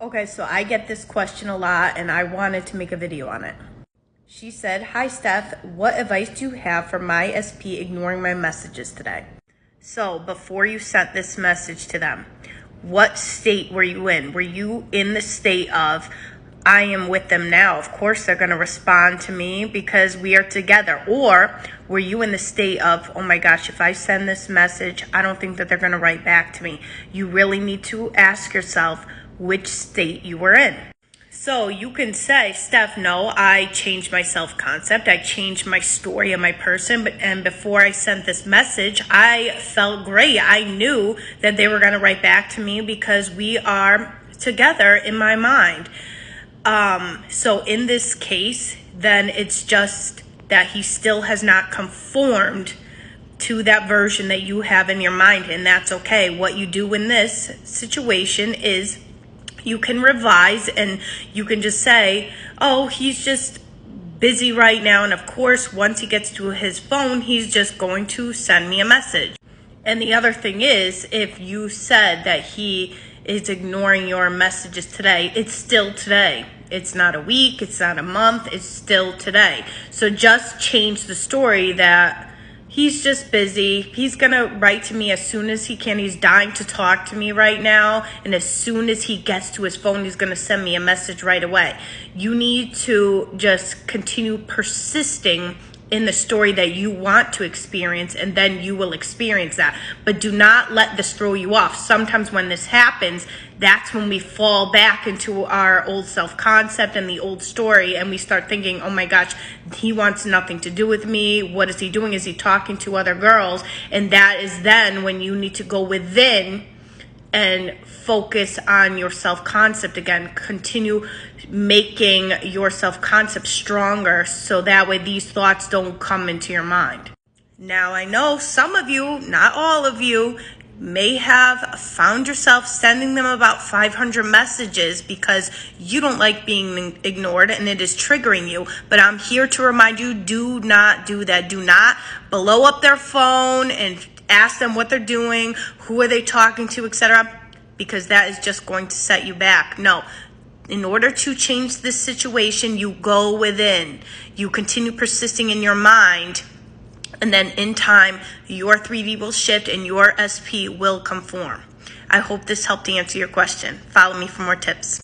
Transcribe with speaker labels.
Speaker 1: Okay, so I get this question a lot and I wanted to make a video on it. She said, "Hi Steph, what advice do you have for my SP ignoring my messages today?" So before you sent this message to them, what state were you in? Were you in the state of, I am with them now, of course they're going to respond to me because we are together? Or were you in the state of, oh my gosh, if I send this message, I don't think that they're going to write back to me? You really need to ask yourself which state you were in. So you can say, Steph, no, I changed my self-concept. I changed my story and my person. And before I sent this message, I felt great. I knew that they were going to write back to me because we are together in my mind. So in this case, then it's just that he still has not conformed to that version that you have in your mind, and that's okay. What you do in this situation is you can revise and you can just say, oh, he's just busy right now. And of course, once he gets to his phone, he's just going to send me a message. And the other thing is, if you said that he is ignoring your messages today, it's still today. It's not a week, it's not a month, it's still today. So just change the story that he's just busy. He's going to write to me as soon as he can. He's dying to talk to me right now. And as soon as he gets to his phone, he's going to send me a message right away. You need to just continue persisting in the story that you want to experience, and then you will experience that. But do not let this throw you off. Sometimes when this happens, that's when we fall back into our old self-concept and the old story, and we start thinking, oh my gosh, he wants nothing to do with me. What is he doing? Is he talking to other girls? And that is then when you need to go within and focus on your self-concept again. Continue making your self-concept stronger so that way these thoughts don't come into your mind. Now, I know some of you, not all of you, may have found yourself sending them about 500 messages because you don't like being ignored and it is triggering you. But I'm here to remind you, do not do that. Do not blow up their phone and ask them what they're doing, who are they talking to, etc., because that is just going to set you back. No. In order to change this situation, you go within. You continue persisting in your mind, and then in time, your 3D will shift and your SP will conform. I hope this helped to answer your question. Follow me for more tips.